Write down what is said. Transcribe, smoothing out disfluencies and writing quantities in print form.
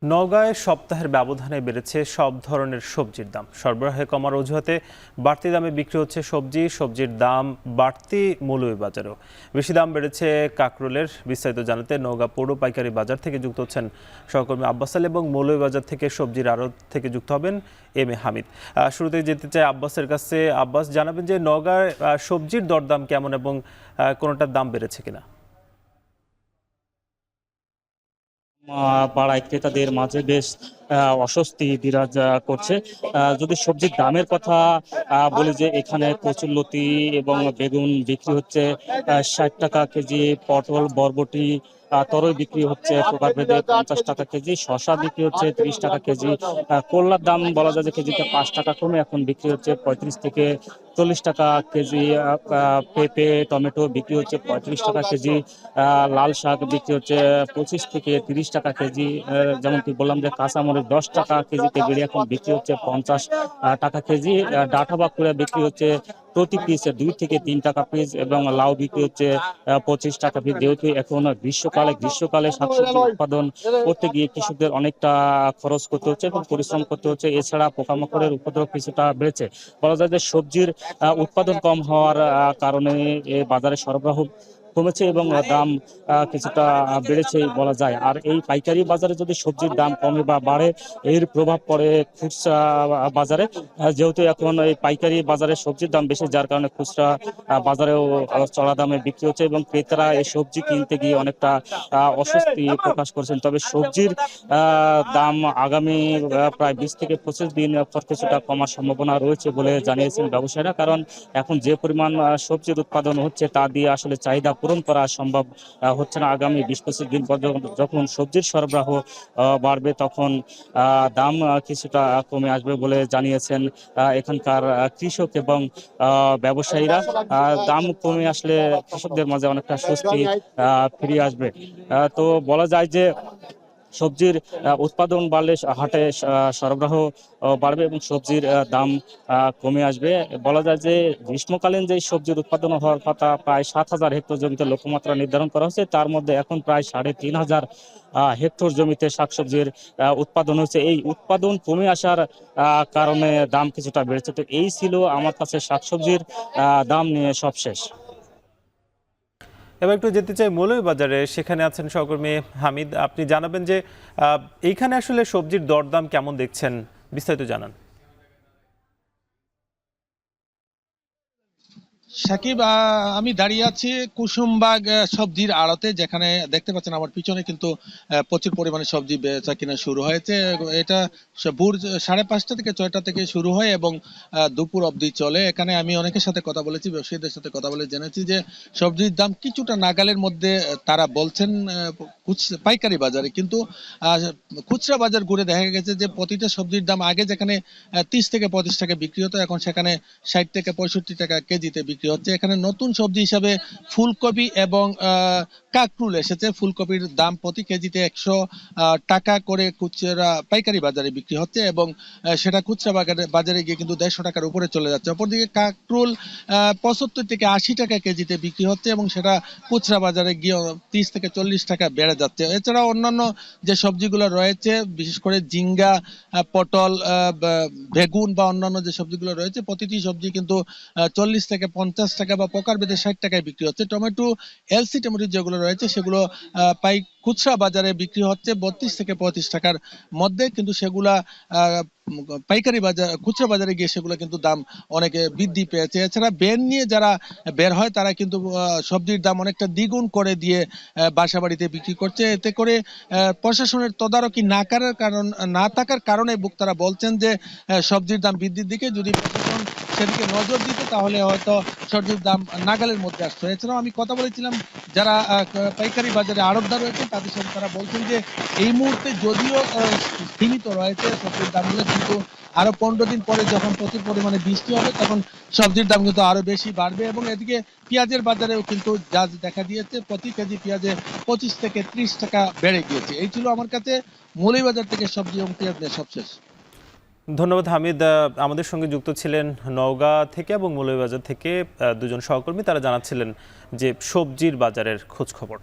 নওগাঁয় সপ্তাহের ব্যবধানে বেড়েছে সব ধরনের সবজির দাম। সরবরাহে কমার অজুহাতে বাড়তি দামে বিক্রি হচ্ছে সবজির দাম বাড়তি মৌলভীবাজারেও। বেশি দাম বেড়েছে কাকরোলের। বিস্তারিত জানাতে নওগাঁ পৌর পাইকারি বাজার থেকে যুক্ত হচ্ছেন সহকর্মী আব্বাস আলী এবং মৌলভীবাজার থেকে সবজির আড়ত থেকে যুক্ত হবেন এম এ হামিদ। শুরুতেই যেতে চাই আব্বাসের কাছে। আব্বাস, জানাবেন যে নওগাঁয় সবজির দরদাম কেমন এবং কোনোটার দাম বেড়েছে কিনা? বাড়ায় ক্রেতাদের মাঝে বেশ অস্বস্তি বিরাজ করছে। যদি সবজির দামের কথা বলি, যে এখানে কচুরলতি এবং বেগুন বিক্রি হচ্ছে 60 টাকা কেজি, পটল বরবটি তরই বিক্রি হচ্ছে প্রকারভেদে 50 টাকা কেজি, শশা বিক্রি হচ্ছে 30 টাকা কেজি, করলার দাম বলা যায় যে কেজিতে 5 টাকা কমে এখন বিক্রি হচ্ছে 35 থেকে 40 টাকা কেজি, পেঁপে টমেটো বিক্রি হচ্ছে 35 টাকা কেজি, লাল শাক বিক্রি হচ্ছে 25 থেকে 30 টাকা কেজি। যেমনটি বললাম যে কাঁচামরিচ 10 টাকা কেজিতে বেড়ে এখন বিক্রি হচ্ছে 50 টাকা কেজি, ডাঁটা বাঁকুড়া বিক্রি হচ্ছে প্রতি পিস 2 থেকে 3 টাকা পিস, এবং লাউ বিক্রি হচ্ছে 25 টাকা পিস। যেহেতু এখন গ্রীষ্মকালে শাকসবজি উৎপাদন করতে গিয়ে কৃষকদের অনেকটা খরচ করতে হচ্ছে এবং পরিশ্রম করতে হচ্ছে। এছাড়া পোকামাকড়ের উপদ্রব কিছুটা বেড়েছে। বলা যায় যে সবজির উৎপাদন কম হওয়ার কারণে বাজারে সরবরাহ কমেছে এবং দাম কিছুটা বেড়েছে বলা যায়। আর এই পাইকারি বাজারে যদি সবজির দাম কমে বা বাড়ে, এর প্রভাব পড়ে খুচরা বাজারে। যেহেতু এখন এই পাইকারি বাজারে সবজির দাম বেশি, যার কারণে খুচরা বাজারেও চড়া দামে বিক্রি হচ্ছে এবং ক্রেতারা এই সবজি কিনতে গিয়ে অনেকটা অস্বস্তি প্রকাশ করছেন। তবে সবজির দাম আগামী প্রায় 20 থেকে 25 দিন পর কিছুটা কমার সম্ভাবনা রয়েছে বলে জানিয়েছেন ব্যবসায়ীরা। কারণ এখন যে পরিমাণ সবজির উৎপাদন হচ্ছে তা দিয়ে আসলে চাহিদা পূরণ করা সম্ভব হচ্ছে না। আগামী 20-25 দিন পর যখন সবজির সরবরাহ বাড়বে, তখন দাম কিছুটা কমে আসবে বলে জানিয়েছেন এখানকার কৃষক এবং ব্যবসায়ীরা। দাম কমে আসলে কৃষকদের মাঝে অনেকটা স্বস্তি ফিরে আসবে। তো বলা যায় যে সবজির উৎপাদন বাড়লে হাটে সরবরাহ বাড়বে এবং সবজির দাম কমে আসবে। বলা যায় যে গ্রীষ্মকালীন যে সবজির উৎপাদন হওয়ার কথা প্রায় 7,000 হেক্টর জমিতে লক্ষ্যমাত্রা নির্ধারণ করা হয়েছে, তার মধ্যে এখন প্রায় 3,500 হেক্টর জমিতে শাকসবজির উৎপাদন হচ্ছে। এই উৎপাদন কমে আসার কারণে দাম কিছুটা বেড়েছে। তো এই ছিল আমার কাছে শাকসবজির দাম নিয়ে সবশেষ। এবার একটু যেতে চাই মৌলভীবাজারে। সেখানে আছেন সহকর্মী হামিদ। আপনি জানাবেন যে এইখানে আসলে সবজির দরদাম কেমন দেখছেন, বিস্তারিত জানান। সাকিব, আমি দাঁড়িয়ে আছি কুসুমবাগ সবজির আড়তে, যেখানে দেখতে পাচ্ছেন আমার পিছনে কিন্তু প্রচুর পরিমাণে সবজি বেচা কিনা শুরু হয়েছে। এটা ভোর 5:30 থেকে 6টা থেকে শুরু হয় এবং দুপুর অবধি চলে। এখানে আমি অনেকের সাথে কথা বলেছি, ব্যবসায়ীদের সাথে কথা বলে জেনেছি যে সবজির দাম কিছুটা নাগালের মধ্যে তারা বলছেন পাইকারি বাজারে, কিন্তু খুচরা বাজার ঘুরে দেখা গেছে যে প্রতিটা সবজির দাম আগে যেখানে 30 থেকে 35 টাকা বিক্রি হতো, এখন সেখানে 60 থেকে 65 টাকা কেজিতে বিক্রি হচ্ছে। এখানে নতুন সবজি হিসাবে ফুলকপি এবং কাকরুল এসেছে। ফুলকপির দাম প্রতি কেজিতে 100 টাকা করে খুচরা পাইকারি বাজারে বিক্রি হচ্ছে এবং সেটা খুচরা বাজারে গিয়ে কিন্তু 150 টাকার উপরে চলে যাচ্ছে। অপরদিকে কাকরুল 75 থেকে 80 টাকা কেজিতে বিক্রি হচ্ছে এবং সেটা খুচরা বাজারে গিয়ে 30 থেকে 40 টাকা বেড়ে যাচ্ছে। এছাড়া অন্যান্য যে সবজিগুলো রয়েছে, বিশেষ করে ঝিঙ্গা, পটল, বেগুন বা অন্যান্য যে সবজিগুলো রয়েছে, প্রতিটি সবজি কিন্তু 40 থেকে 50 টাকা বা প্রকারভেদে 60 টাকায় বিক্রি হচ্ছে। টমেটো, এলসি টমেটো যেগুলো রয়েছে সেগুলো খুচরা বাজারে বিক্রি হচ্ছে 32 থেকে 35 টাকার মধ্যে, কিন্তু সেগুলা পাইকারি বাজার খুচরা বাজারে গিয়ে সেগুলো কিন্তু দাম অনেক বৃদ্ধি পেয়েছে। এছাড়া বেন নিয়ে যারা বের হয় তারা কিন্তু সবজির দাম অনেকটা দ্বিগুণ করে দিয়ে বাসা বাড়িতে বিক্রি করছে। এতে করে প্রশাসনের তদারকি না থাকার কারণে তারা বলছেন যে সবজির দাম বৃদ্ধির দিকে যদি প্রশাসন সেদিকে নজর দিত তাহলে হয়তো সবজির দাম নাগালের মধ্যে আসতো। এছাড়াও আমি কথা বলেছিলাম যারা পাইকারি বাজারে আড়তদার রয়েছে তাদের সাথে, তারা বলছেন যে এই মুহূর্তে যদিও সীমিত রয়েছে সবজির দামগুলো, কিন্তু আরো 15 দিন পরে যখন প্রচুর পরিমাণে বৃষ্টি হবে তখন সবজির দাম কিন্তু আরো বেশি বাড়বে। এবং এদিকে পেঁয়াজের বাজারেও কিন্তু যা দেখা দিয়েছে, প্রতি কেজি পেঁয়াজে 25 থেকে 30 টাকা বেড়ে গিয়েছে। এই ছিল আমার কাছে মৌলভীবাজার থেকে সবজি এবং পেঁয়াজ নিয়ে সবশেষ। ধন্যবাদ হামিদ। আমাদের সঙ্গে যুক্ত ছিলেন নওগাঁ থেকে এবং মৌলভীবাজার থেকে দুজন সহকর্মী। তারা জানাচ্ছিলেন যে সবজির বাজারের খোঁজ খবর।